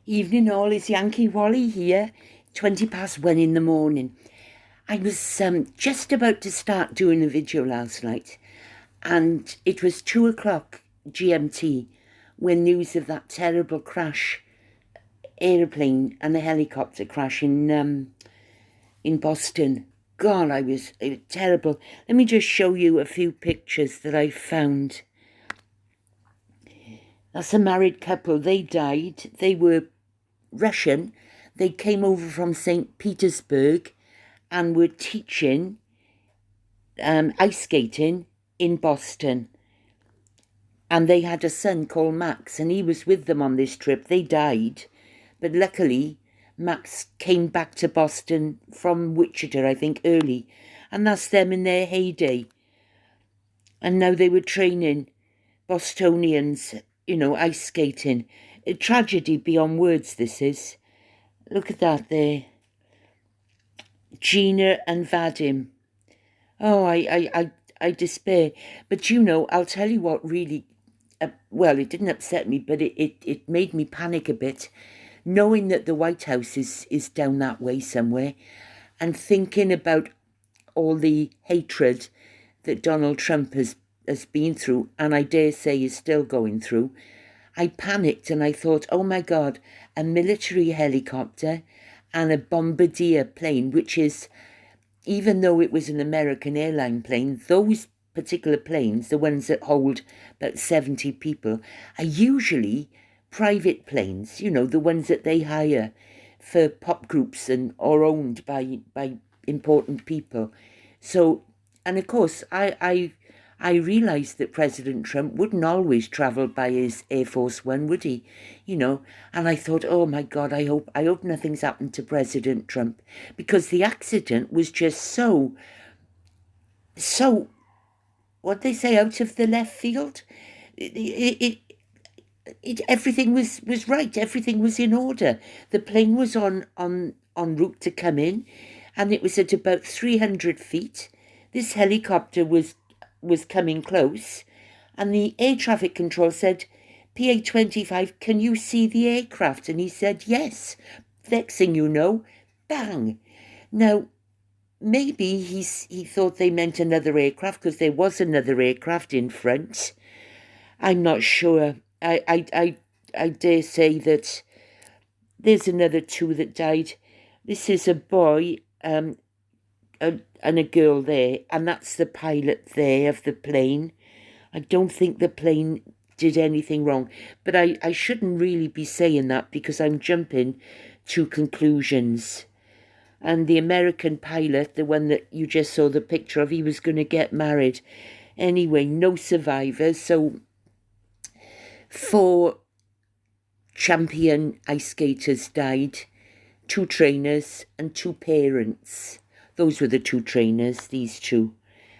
Evening all, it's Yankee Wally here, 1:20 in the morning. I was just about to start doing a video last night, and it was 2 o'clock GMT when news of that terrible crash, aeroplane and a helicopter crash in Boston. God, it was terrible. Let me just show you a few pictures that I found. That's a married couple. They died. They were Russian. They came over from St. Petersburg and were teaching ice skating in Boston. And they had a son called Max, and he was with them on this trip. They died, but luckily Max came back to Boston from Wichita, I think, early, and that's them in their heyday. And now they were training Bostonians, ice skating. A tragedy beyond words, this is. Look at that there. Gina and Vadim. Oh, I despair. But I'll tell you what really, it didn't upset me, but it made me panic a bit, knowing that the White House is down that way somewhere, and thinking about all the hatred that Donald Trump has been through, and I dare say is still going through. I panicked and I thought, oh my God, a military helicopter and a bombardier plane, which is, even though it was an American airline plane, those particular planes, the ones that hold about 70 people, are usually private planes, the ones that they hire for pop groups or owned by important people. So, and of course, I realised that President Trump wouldn't always travel by his Air Force One, would he? And I thought, oh my God, I hope nothing's happened to President Trump, because the accident was just so, what they say, out of the left field. Everything was right. Everything was in order. The plane was on route to come in, and it was at about 300 feet. This helicopter was coming close, and the air traffic control said, PA-25, can you see the aircraft? And he said, yes. Next thing you know, bang. Now, maybe he thought they meant another aircraft, because there was another aircraft in front. I'm not sure. I dare say that there's another two that died. This is a boy, and a girl there, and that's the pilot there of the plane. I don't think the plane did anything wrong, but I shouldn't really be saying that, because I'm jumping to conclusions. And the American pilot, the one that you just saw the picture of, he was going to get married. Anyway, no survivors. So 4 champion ice skaters died, 2 trainers and 2 parents. Those were the 2 trainers, these 2,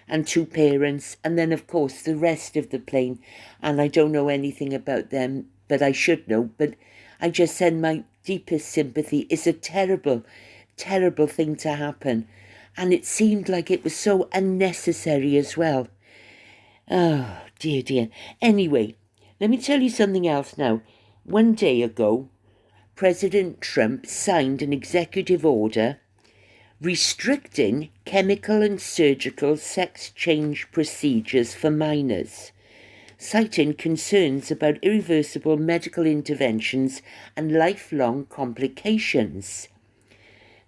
and 2 parents, and then, of course, the rest of the plane. And I don't know anything about them, but I should know. But I just send my deepest sympathy. It's a terrible, terrible thing to happen. And it seemed like it was so unnecessary as well. Oh, dear, dear. Anyway, let me tell you something else now. 1 day ago, President Trump signed an executive order restricting chemical and surgical sex change procedures for minors, citing concerns about irreversible medical interventions and lifelong complications.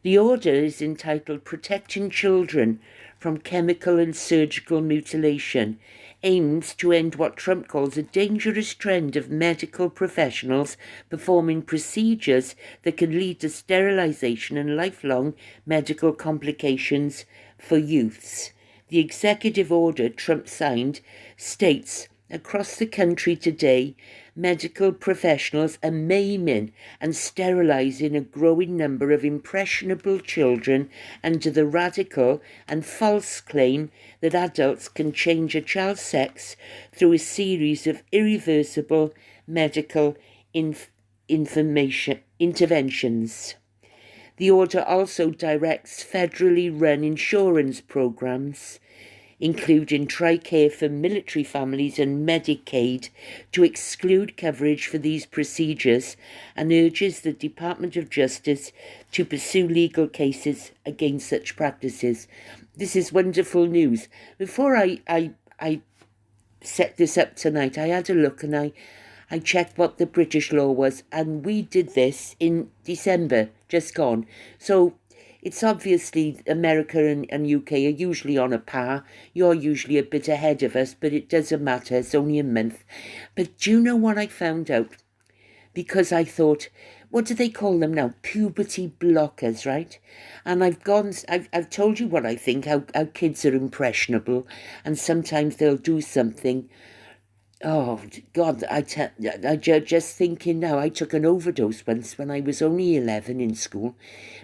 The order is entitled Protecting Children from Chemical and Surgical Mutilation, aims to end what Trump calls a dangerous trend of medical professionals performing procedures that can lead to sterilization and lifelong medical complications for youths. The executive order Trump signed states, across the country today, medical professionals are maiming and sterilizing a growing number of impressionable children under the radical and false claim that adults can change a child's sex through a series of irreversible medical interventions. The order also directs federally run insurance programs, including TRICARE for military families and Medicaid, to exclude coverage for these procedures and urges the Department of Justice to pursue legal cases against such practices. This is wonderful news. Before I set this up tonight, I had a look and I checked what the British law was, and we did this in December, just gone. So it's obviously America and UK are usually on a par. You're usually a bit ahead of us, but it doesn't matter. It's only a month. But do you know what I found out? Because I thought, what do they call them now? Puberty blockers, right? And I've told you what I think, how kids are impressionable, and sometimes they'll do something. Oh, God, just thinking now, I took an overdose once when I was only 11 in school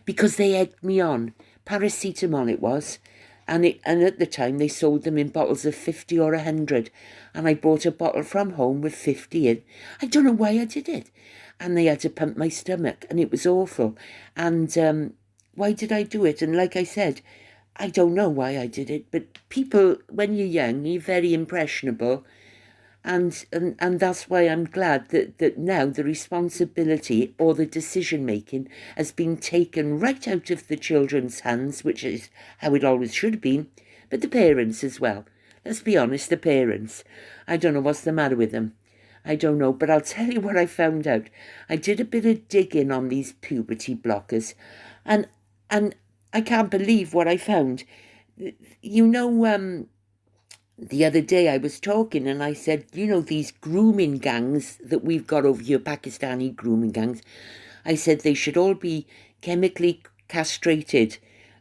because they egged me on. Paracetamol it was. And at the time, they sold them in bottles of 50 or 100. And I bought a bottle from home with 50 in. I don't know why I did it. And they had to pump my stomach, and it was awful. And why did I do it? And like I said, I don't know why I did it. But people, when you're young, you're very impressionable. And that's why I'm glad that now the responsibility or the decision-making has been taken right out of the children's hands, which is how it always should have been, but the parents as well. Let's be honest, the parents. I don't know what's the matter with them. I don't know, but I'll tell you what I found out. I did a bit of digging on these puberty blockers, and I can't believe what I found. You know, the other day I was talking and I said, you know, these grooming gangs that we've got over here, Pakistani grooming gangs, I said they should all be chemically castrated,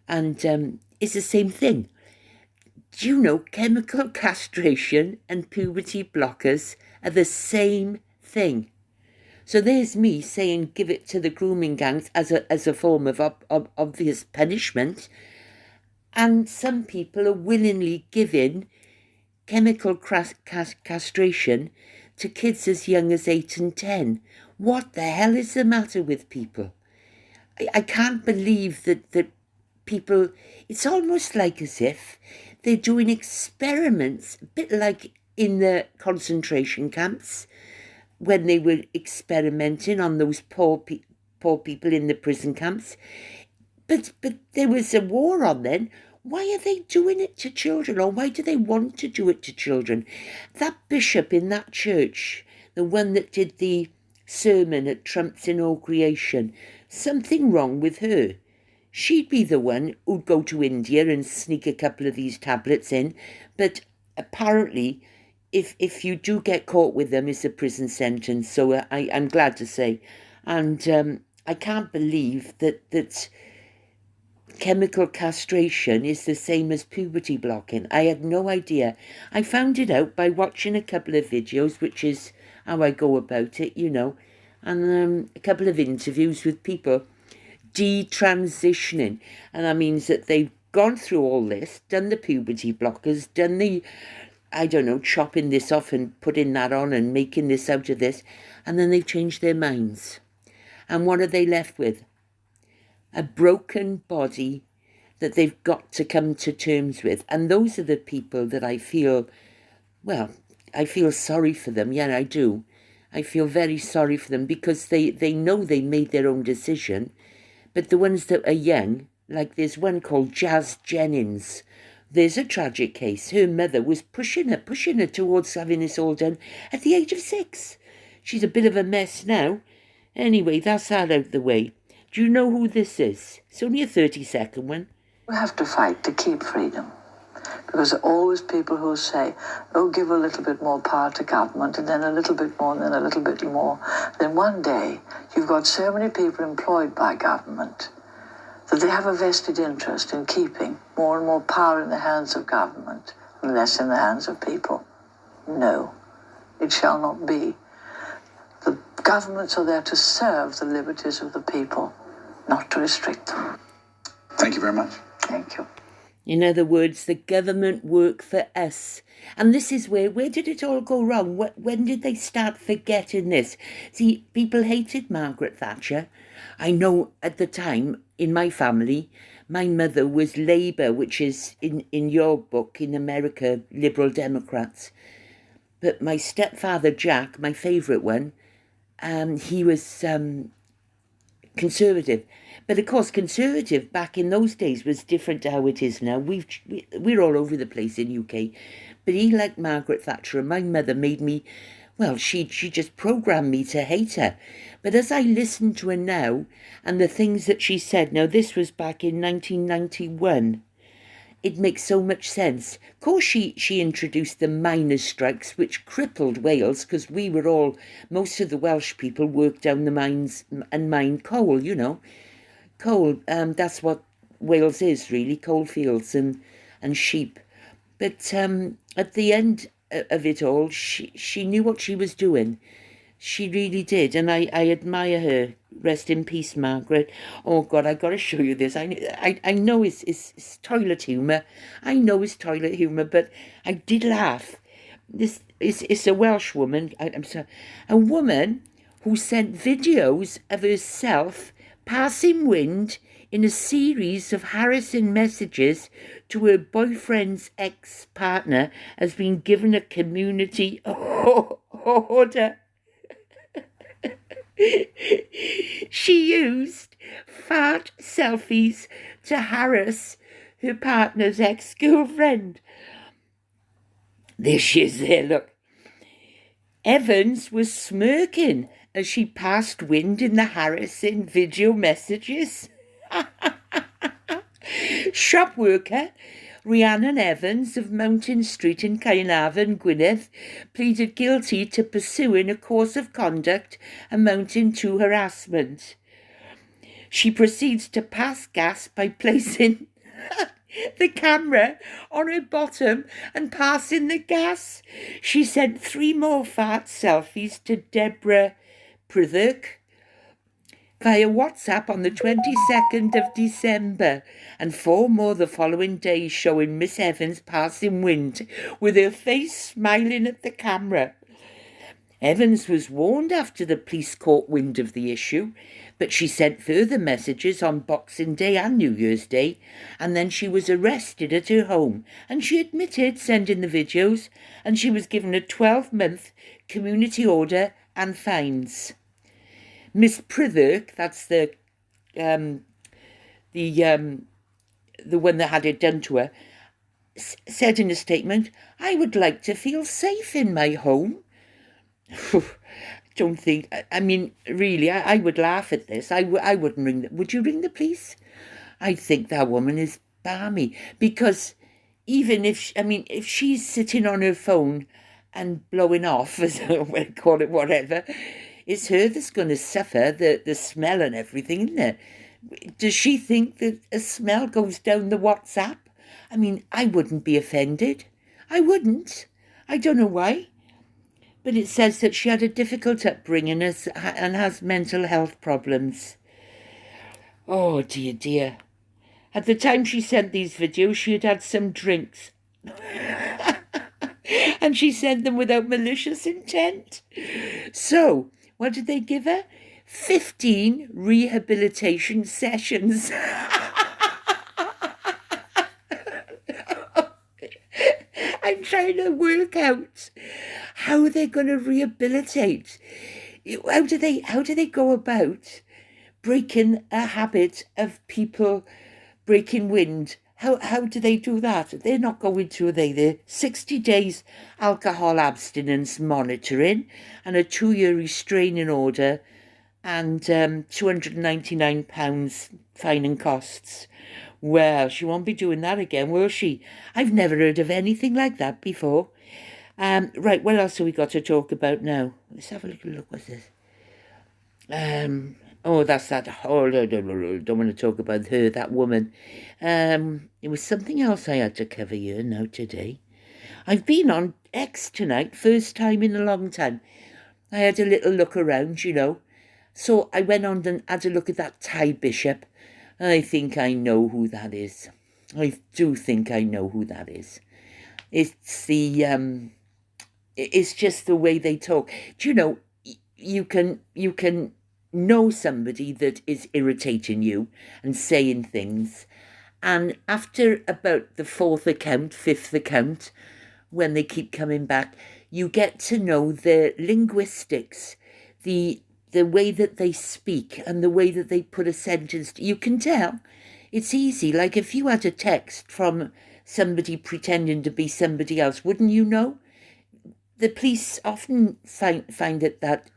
and it's the same thing. Do you know chemical castration and puberty blockers are the same thing? So there's me saying give it to the grooming gangs as a form of obvious punishment, and some people are willingly giving chemical castration to kids as young as 8 and 10. What the hell is the matter with people? I can't believe that people, it's almost like as if they're doing experiments, a bit like in the concentration camps when they were experimenting on those poor people in the prison camps. But there was a war on then. Why are they doing it to children, or why do they want to do it to children? That bishop in that church, the one that did the sermon at Trump's inauguration, something wrong with her. She'd be the one who'd go to India and sneak a couple of these tablets in, but apparently if you do get caught with them, it's a prison sentence, so I'm glad to say. And I can't believe that chemical castration is the same as puberty blocking. I had no idea. I found it out by watching a couple of videos, which is how I go about it, you know, and a couple of interviews with people detransitioning. And that means that they've gone through all this, done the puberty blockers, done the, I don't know, chopping this off and putting that on and making this out of this, and then they've changed their minds. And what are they left with? A broken body that they've got to come to terms with. And those are the people that I feel, well, I feel sorry for them. Yeah, I do. I feel very sorry for them because they know they made their own decision. But the ones that are young, like there's one called Jazz Jennings. There's a tragic case. Her mother was pushing her towards having this all done at the age of 6. She's a bit of a mess now. Anyway, that's that out of the way. Do you know who this is? It's only a 30-second one. We have to fight to keep freedom. Because there are always people who say, oh, give a little bit more power to government, and then a little bit more, and then a little bit more. Then one day, you've got so many people employed by government that they have a vested interest in keeping more and more power in the hands of government and less in the hands of people. No, it shall not be. The governments are there to serve the liberties of the people, not to restrict them. Thank you very much. Thank you. In other words, the government work for us. And this is where did it all go wrong? When did they start forgetting this? See, people hated Margaret Thatcher. I know at the time, in my family, My mother was Labour, which is, in your book, in America, Liberal Democrats. But my stepfather, Jack, my favourite one, he was Conservative. But of course, Conservative back in those days was different to how it is now. We're all over the place in UK. But he liked Margaret Thatcher, and my mother made me, well, she just programmed me to hate her. But as I listen to her now, and the things that she said, now this was back in 1991, it makes so much sense. Of course, she introduced the miners' strikes, which crippled Wales, because most of the Welsh people worked down the mines and mined coal, Coal, that's what Wales is, really, coalfields and sheep. But at the end of it all, she knew what she was doing. She really did, and I admire her. Rest in peace, Margaret. Oh, God, I've got to show you this. I know it's toilet humour. I know it's toilet humour, but I did laugh. It's a Welsh woman. I'm sorry. A woman who sent videos of herself passing wind in a series of harassing messages to her boyfriend's ex-partner has been given a community order. She used fart selfies to harass her partner's ex-girlfriend. There she is there, look. Evans was smirking as she passed wind in the harassing video messages. Shop worker Rhiannon Evans of Mountain Street in Caernarfon, Gwynedd, pleaded guilty to pursuing a course of conduct amounting to harassment. She proceeds to pass gas by placing the camera on her bottom and passing the gas. She sent 3 more fart selfies to Deborah Prithirk via WhatsApp on the 22nd of December, and 4 more the following day, showing Miss Evans passing wind with her face smiling at the camera. Evans was warned after the police caught wind of the issue, but she sent further messages on Boxing Day and New Year's Day, and then she was arrested at her home, and she admitted sending the videos, and she was given a 12-month community order and fines. Miss Prithirk, that's the one that had it done to her, said in a statement, "I would like to feel safe in my home." Don't think, I mean, really, I would laugh at this. I wouldn't ring would you ring the police? I think that woman is balmy, because even if she's sitting on her phone and blowing off, as we call it, whatever, it's her that's going to suffer the smell and everything, isn't it? Does she think that a smell goes down the WhatsApp? I mean, I wouldn't be offended. I wouldn't. I don't know why. But it says that she had a difficult upbringing and has mental health problems. Oh, dear, dear. At the time she sent these videos, she had had some drinks. And she sent them without malicious intent. So, what did they give her? 15 rehabilitation sessions. I'm trying to work out how they're going to rehabilitate. How do they go about breaking a habit of people breaking wind? How do they do that? They're not going to, are they? They're 60 days alcohol abstinence monitoring and a 2-year restraining order and £299 fine and costs. Well, she won't be doing that again, will she? I've never heard of anything like that before. Right, what else have we got to talk about now? Let's have a little look. What's this? That's that. Oh, no, don't want to talk about her, that woman. It was something else I had to cover here now today. I've been on X tonight, first time in a long time. I had a little look around, So I went on and had a look at that Ty Bishop. I think I know who that is. I do think I know who that is. It's it's just the way they talk. Do you know, you can know somebody that is irritating you and saying things, And after about the fifth account, when they keep coming back, you get to know the linguistics, the way that they speak and the way that they put a sentence. You can tell. It's easy. Like if you had a text from somebody pretending to be somebody else, wouldn't you know? The police often find it that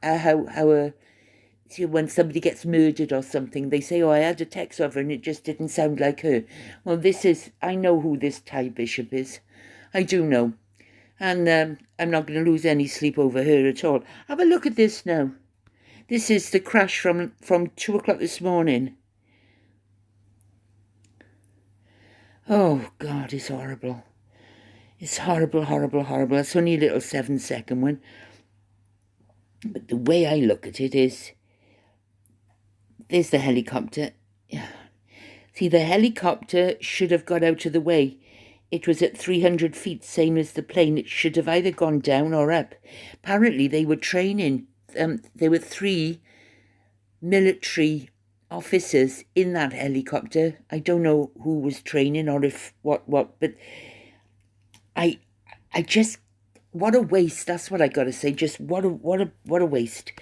when somebody gets murdered or something, they say, "Oh, I had a text of her and it just didn't sound like her." Well, I know who this Ty Bishop is. I do know. And I'm not going to lose any sleep over her at all. Have a look at this now. This is the crash from 2 o'clock this morning. Oh, God, it's horrible. It's horrible, horrible, horrible. It's only a little 7-second one. But the way I look at it is, there's the helicopter. See, the helicopter should have got out of the way. It was at 300 feet, same as the plane. It should have either gone down or up. Apparently, they were training. There were 3 military officers in that helicopter. I don't know who was training or if what, but I just, what a waste. That's what I got to say. Just what a waste.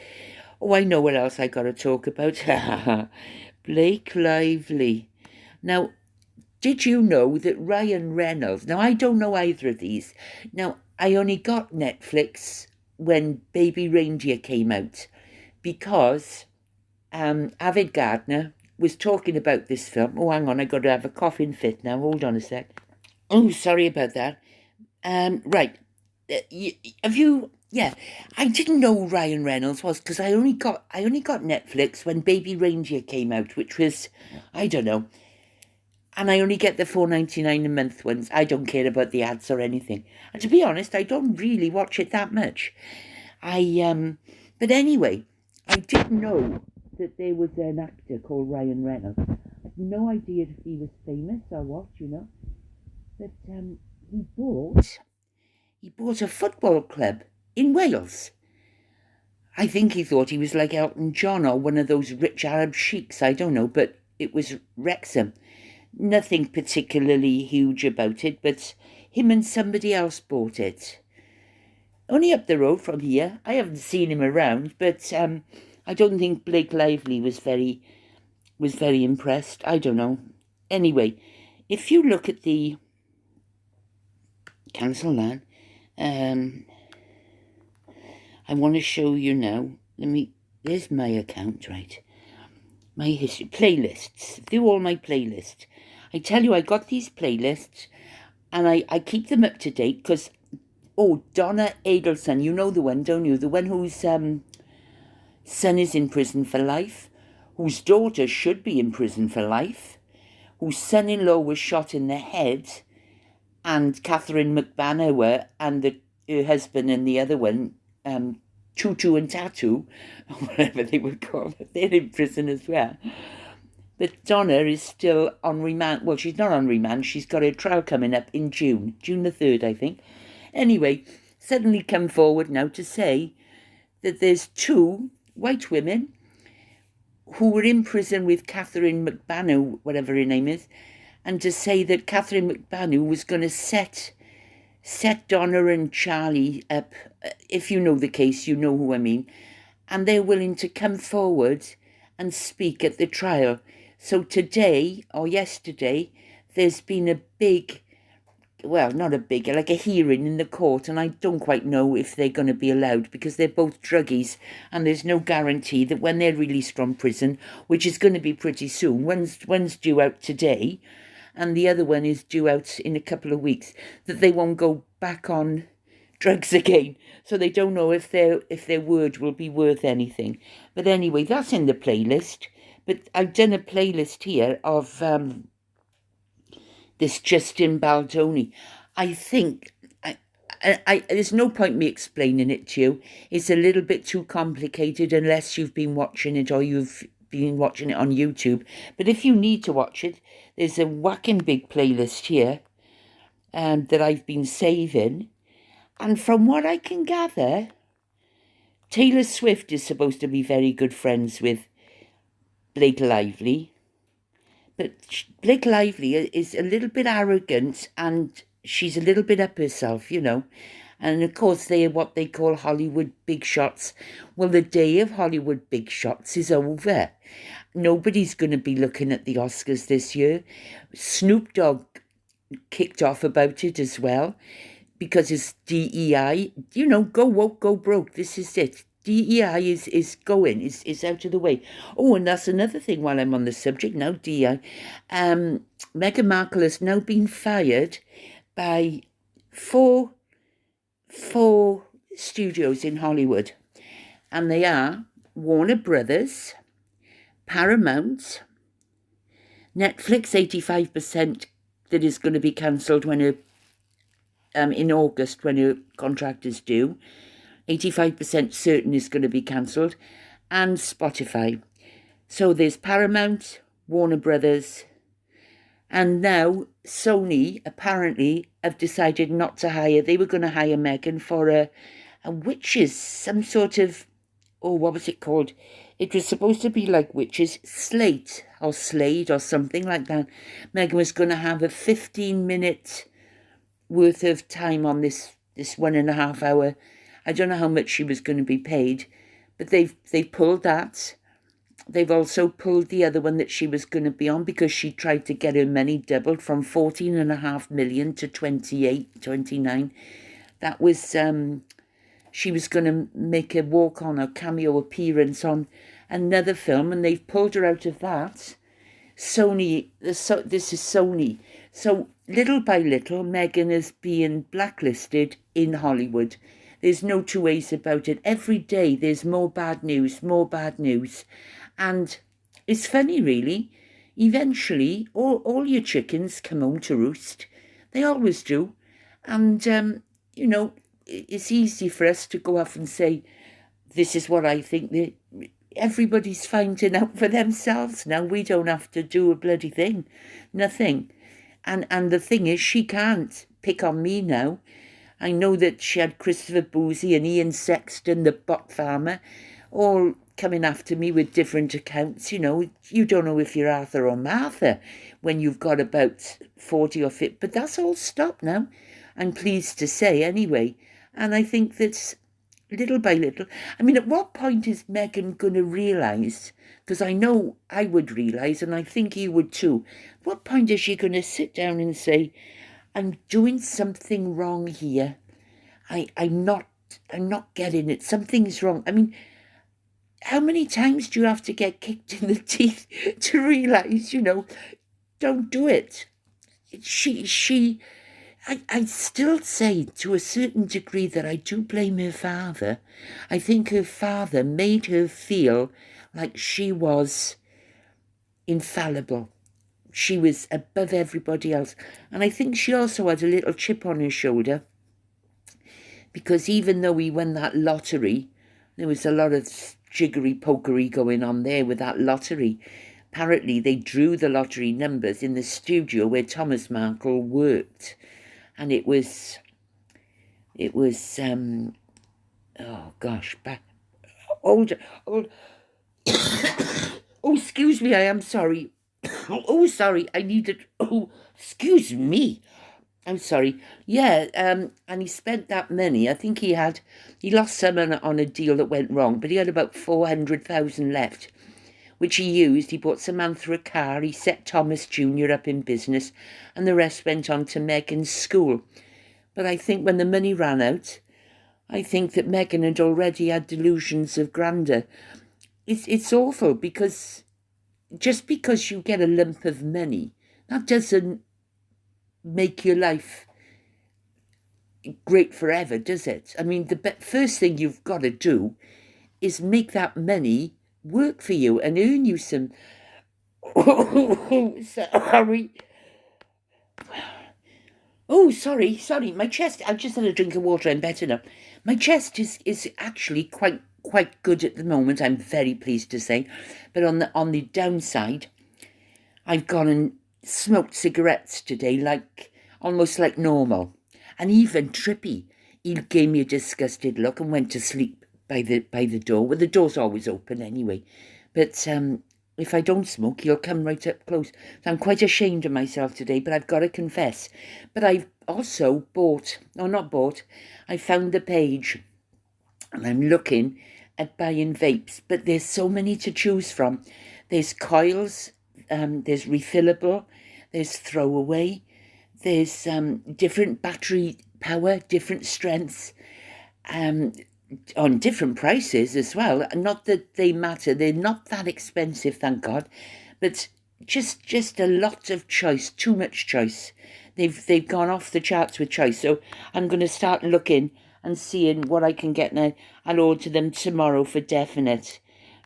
Oh, I know what else I got to talk about. Blake Lively. Now, did you know that Ryan Reynolds... Now, I don't know either of these. Now, I only got Netflix when Baby Reindeer came out because Avid Gardner was talking about this film. Oh, hang on, I got to have a coughing fit now. Hold on a sec. Oh, sorry about that. Right. Have you... Yeah, I didn't know who Ryan Reynolds was because I only got Netflix when Baby Reindeer came out, which was, I don't know. And I only get the $4.99 a month ones. I don't care about the ads or anything. And to be honest, I don't really watch it that much. But anyway, I didn't know that there was an actor called Ryan Reynolds. I had no idea if he was famous or what, you know. But he bought a football club in Wales. I think he thought he was like Elton John or one of those rich Arab sheiks, I don't know, but it was Wrexham. Nothing particularly huge about it, but him and somebody else bought it. Only up the road from here. I haven't seen him around, but I don't think Blake Lively was very impressed. I don't know. Anyway, if you look at the... Cancel that. I want to show you now. There's my account, right? My history, playlists. Do all my playlists. I tell you, I got these playlists and I keep them up to date because, Donna Adelson, you know the one, don't you? The one whose son is in prison for life, whose daughter should be in prison for life, whose son-in-law was shot in the head, and Catherine McBanner and her husband and the other one, Tutu and Tattoo, or whatever they would call it, they're in prison as well. But Donna is still on remand. Well, she's not on remand. She's got her trial coming up in June the 3rd, I think. Anyway, suddenly come forward now to say that there's 2 white women who were in prison with Catherine McBanner, whatever her name is, and to say that Catherine McBanner was going to set Donna and Charlie up. If you know the case, you know who I mean. And they're willing to come forward and speak at the trial. So today, or yesterday, there's been a big, well, not a big, like a hearing in the court, and I don't quite know if they're going to be allowed because they're both druggies, and there's no guarantee that when they're released from prison, which is going to be pretty soon, one's due out today, and the other one is due out in a couple of weeks, that they won't go back on drugs again. So they don't know if their word will be worth anything. But anyway, that's in the playlist. But I've done a playlist here of this Justin Baldoni. I think there's no point me explaining it to you. It's a little bit too complicated unless you've been watching it or you've been watching it on YouTube. But if you need to watch it, there's a whacking big playlist here that I've been saving. And from what I can gather, Taylor Swift is supposed to be very good friends with Blake Lively. But Blake Lively is a little bit arrogant, and she's a little bit up herself, you know. And of course, they are what they call Hollywood big shots. Well, the day of Hollywood big shots is over. Nobody's going to be looking at the Oscars this year. Snoop Dogg kicked off about it as well, because it's DEI. You know, go woke, go broke. This is it. DEI is going, is out of the way. Oh, and that's another thing while I'm on the subject now, DEI. Meghan Markle has now been fired by four studios in Hollywood. And they are Warner Brothers, Paramount, Netflix, 85% that is going to be cancelled when in August when her contract is due. 85% certain is going to be cancelled, and Spotify. So there's Paramount, Warner Brothers, and now Sony apparently have decided not to hire. They were going to hire Meghan for a witches, some sort of, what was it called? It was supposed to be like witches, slate or slade or something like that. Meghan was going to have a 15-minute worth of time on this 1.5 hour. I don't know how much she was going to be paid, but they've pulled that. They've also pulled the other one that she was going to be on, because she tried to get her money doubled from 14.5 million to 29. That was, she was going to make a walk-on or cameo appearance on another film, and they've pulled her out of that. Sony, this is Sony. So little by little, Meghan is being blacklisted in Hollywood. There's no two ways about it. Every day there's more bad news. And it's funny, really. Eventually, all your chickens come home to roost. They always do. And, you know, it's easy for us to go off and say, this is what I think. Everybody's finding out for themselves now. We don't have to do a bloody thing. Nothing. And the thing is, she can't pick on me now. I know that she had Christopher Boozy and Ian Sexton, the bot farmer, all coming after me with different accounts. You know, you don't know if you're Arthur or Martha when you've got about 40 or 50. But that's all stopped now, I'm pleased to say, anyway. And I think that's little by little. I mean, at what point is Meghan going to realise? Because I know I would realise, and I think you would too. At what point is she going to sit down and say, I'm doing something wrong here. I'm not getting it. Something's wrong. I mean, how many times do you have to get kicked in the teeth to realise, you know, don't do it? I still say to a certain degree that I do blame her father. I think her father made her feel like she was infallible. She was above everybody else. And I think she also had a little chip on her shoulder, because even though we won that lottery, there was a lot of jiggery-pokery going on there with that lottery. Apparently, they drew the lottery numbers in the studio where Thomas Markle worked. And it was oh gosh, old. Oh, excuse me, I am sorry. Oh, sorry, I needed... Oh, excuse me. I'm sorry. Yeah, and he spent that money. I think he lost some on a deal that went wrong, but he had about 400,000 left, which he used. He bought Samantha a car, he set Thomas Jr. up in business, and the rest went on to Meghan's school. But I think when the money ran out, I think that Meghan had already had delusions of grandeur. It's awful, because just because you get a lump of money, that doesn't make your life great forever, does it? I mean, the first thing you've got to do is make that money work for you and earn you some... Oh, sorry. Oh, sorry, my chest... I've just had a drink of water, I'm better now. My chest is actually quite good at the moment, I'm very pleased to say. But on the downside, I've gone and smoked cigarettes today, almost like normal. And even Trippy, he gave me a disgusted look and went to sleep by the door. Well, the door's always open anyway. But if I don't smoke, he'll come right up close. So I'm quite ashamed of myself today, but I've got to confess. But I've also I found the page and I'm looking at buying vapes, but there's so many to choose from. There's coils, there's refillable, there's throwaway, there's different battery power, different strengths, on different prices as well. Not that they matter, they're not that expensive, thank God, but just a lot of choice, too much choice. They've gone off the charts with choice, so I'm going to start looking and seeing what I can get now. I'll order them tomorrow for definite.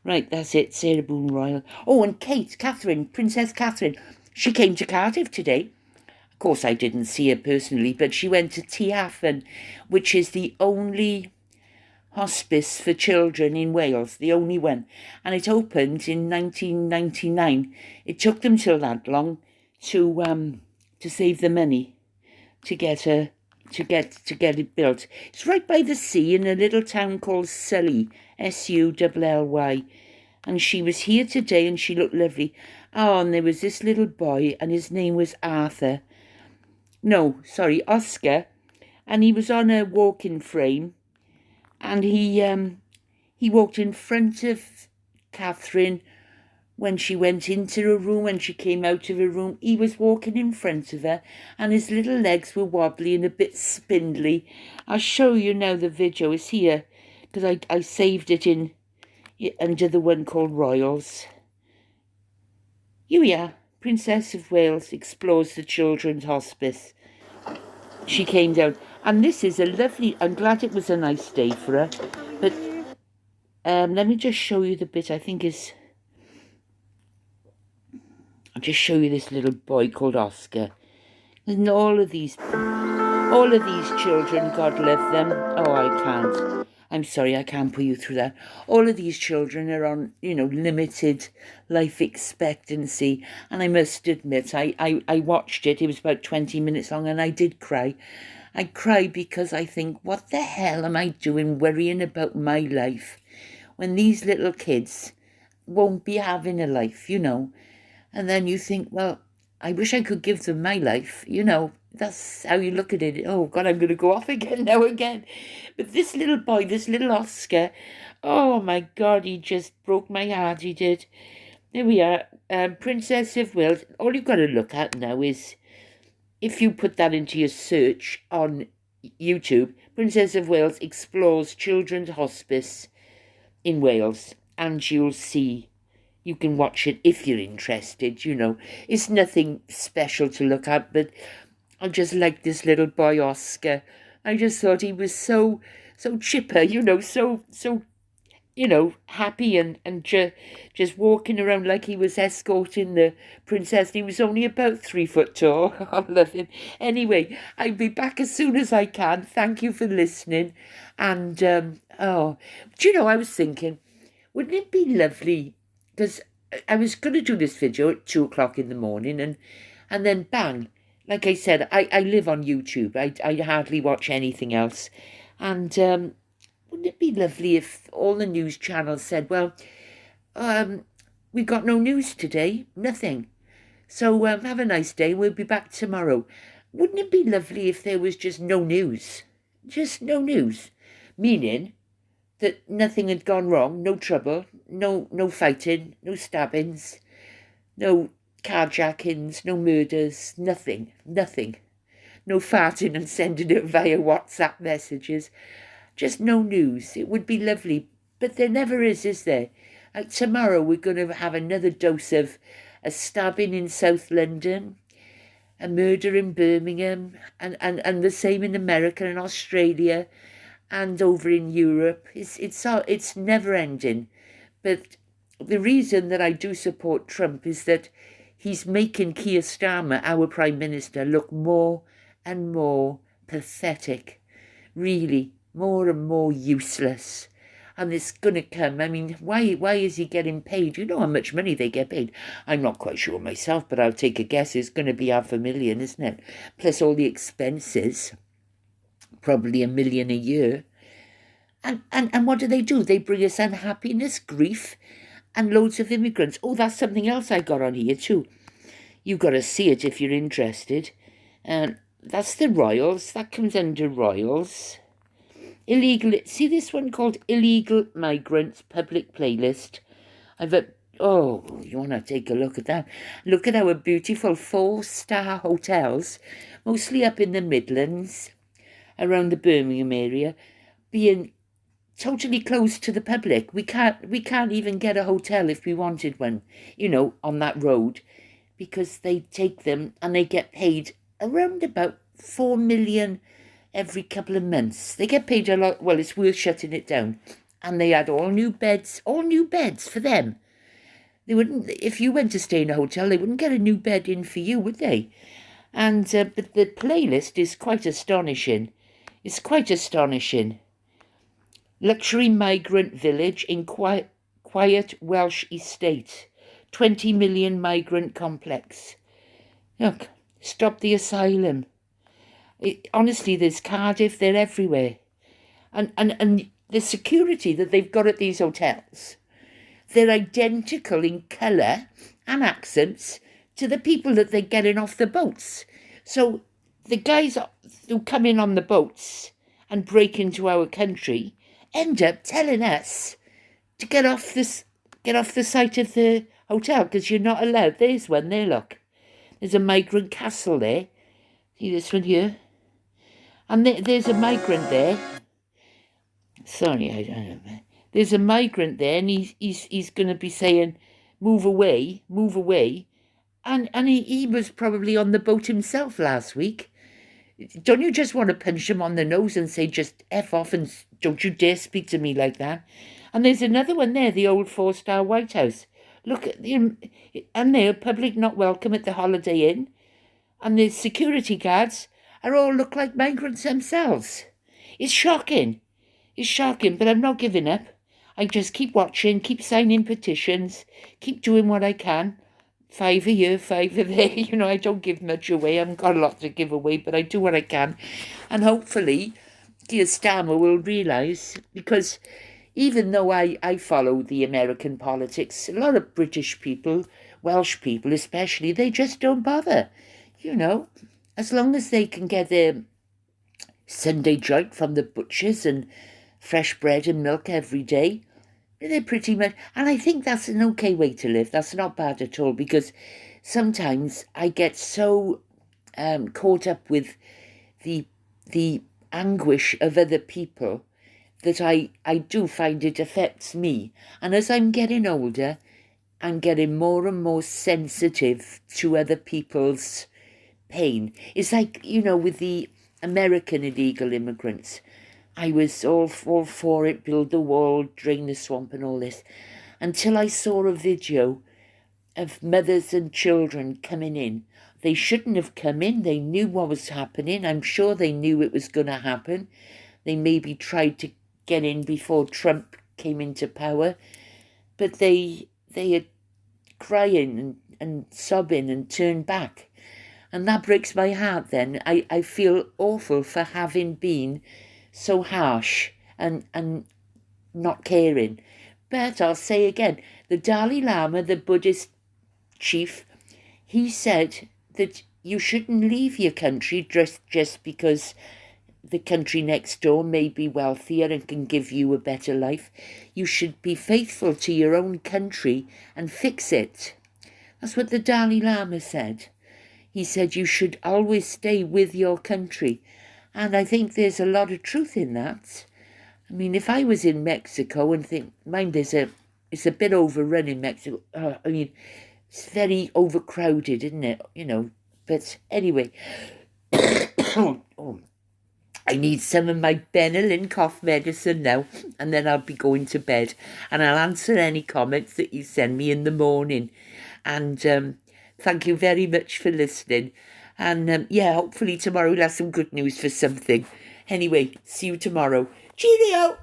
Right, that's it, Sarah Boone Royal. Oh, and Princess Catherine, she came to Cardiff today. Of course, I didn't see her personally, but she went to Tŷ Afon, which is the only hospice for children in Wales, the only one. And it opened in 1999. It took them till that long to save the money to get it built. It's right by the sea in a little town called Sully, Sullly. And she was here today and she looked lovely. Oh, and there was this little boy and his name was Oscar. And he was on a walking frame and he walked in front of Catherine when she went into her room, when she came out of her room. He was walking in front of her and his little legs were wobbly and a bit spindly. I'll show you now the video. It's here because I saved it in under the one called Royals. Here we are. Princess of Wales explores the children's hospice. She came down. And this is a lovely... I'm glad it was a nice day for her. But let me just show you the bit I think is... I'll just show you this little boy called Oscar. And all of these children, God love them. Oh, I can't. I'm sorry, I can't put you through that. All of these children are on, limited life expectancy. And I must admit, I watched it. It was about 20 minutes long and I did cry. I cry because I think, what the hell am I doing worrying about my life when these little kids won't be having a life, And then you think, well, I wish I could give them my life, That's how you look at it. Oh, God, I'm going to go off again now again. But this little boy, this little Oscar, oh, my God, he just broke my heart, he did. There we are, Princess of Wales. All you've got to look at now is, if you put that into your search on YouTube, Princess of Wales explores children's hospice in Wales, and you'll see. You can watch it if you're interested, It's nothing special to look at, but I just like this little boy, Oscar. I just thought he was so chipper, so happy and just walking around like he was escorting the princess. He was only about 3 foot tall. I love him. Anyway, I'll be back as soon as I can. Thank you for listening. And, I was thinking, wouldn't it be lovely? Because I was going to do this video at 2 o'clock in the morning and then bang. Like I said, I live on YouTube. I hardly watch anything else. And wouldn't it be lovely if all the news channels said, well, we got no news today, nothing. So have a nice day. We'll be back tomorrow. Wouldn't it be lovely if there was just no news? Just no news. Meaning that nothing had gone wrong, no trouble, no fighting, no stabbings, no carjackings, no murders, nothing. No farting and sending it via WhatsApp messages. Just no news. It would be lovely. But there never is there? Like tomorrow we're going to have another dose of a stabbing in South London, a murder in Birmingham, and the same in America and Australia and over in Europe. It's never ending. But the reason that I do support Trump is that he's making Keir Starmer, our Prime Minister, look more and more pathetic. Really, more and more useless. And it's going to come. I mean, why is he getting paid? You know how much money they get paid? I'm not quite sure myself, but I'll take a guess. It's going to be $500,000, isn't it? Plus all the expenses. Probably $1 million a year. And what do? They bring us unhappiness, grief, and loads of immigrants. Oh, that's something else I got on here too. You've got to see it if you're interested. That's the Royals. That comes under Royals. Illegal. See this one called Illegal Migrants Public Playlist. Oh, you want to take a look at that? Look at our beautiful 4-star hotels, mostly up in the Midlands, around the Birmingham area, being totally closed to the public. We can't even get a hotel if we wanted one, on that road, because they take them and they get paid around about 4 million every couple of months. They get paid a lot. Well, it's worth shutting it down. And they had all new beds for them. They wouldn't, if you went to stay in a hotel, they wouldn't get a new bed in for you, would they? And but the playlist is quite astonishing. It's quite astonishing. Luxury migrant village in quiet Welsh estate. 20 million migrant complex. Look, stop the asylum. Honestly, there's Cardiff, they're everywhere. And the security that they've got at these hotels, they're identical in colour and accents to the people that they're getting off the boats. So the guys who come in on the boats and break into our country end up telling us to get off the site of the hotel because you're not allowed. There's one there, look. There's a migrant castle there. See this one here? And there's a migrant there. Sorry, I don't know. There's a migrant there, and he's going to be saying, move away. And he was probably on the boat himself last week. Don't you just want to punch him on the nose and say, just F off and don't you dare speak to me like that? And there's another one there, the old 4-star White House. Look at them, and they're public not welcome at the Holiday Inn. And the security guards all look like migrants themselves. It's shocking, but I'm not giving up. I just keep watching, keep signing petitions, keep doing what I can. 5 a year, 5 a day. I don't give much away. I haven't got a lot to give away, but I do what I can. And hopefully, Keir Starmer will realise, because even though I follow the American politics, a lot of British people, Welsh people especially, they just don't bother. As long as they can get their Sunday joint from the butchers and fresh bread and milk every day, they're pretty much... And I think that's an okay way to live. That's not bad at all, because sometimes I get so caught up with the anguish of other people that I do find it affects me. And as I'm getting older, I'm getting more and more sensitive to other people's pain. It's like, with the American illegal immigrants, I was all for it, build the wall, drain the swamp and all this, until I saw a video of mothers and children coming in. They shouldn't have come in. They knew what was happening. I'm sure they knew it was going to happen. They maybe tried to get in before Trump came into power, but they are crying and sobbing and turned back. And that breaks my heart then. I feel awful for having been so harsh and not caring. But I'll say again, the Dalai Lama, the Buddhist chief, he said that you shouldn't leave your country just because the country next door may be wealthier and can give you a better life. You should be faithful to your own country and fix it. That's what the Dalai Lama said. He said you should always stay with your country. And I think there's a lot of truth in that. I mean, if I was in Mexico and think, mind, it's a bit overrun in Mexico. It's very overcrowded, isn't it? But anyway, I need some of my Benylin cough medicine now, and then I'll be going to bed. And I'll answer any comments that you send me in the morning. And thank you very much for listening. And hopefully tomorrow we'll have some good news for something. Anyway, see you tomorrow. Cheerio!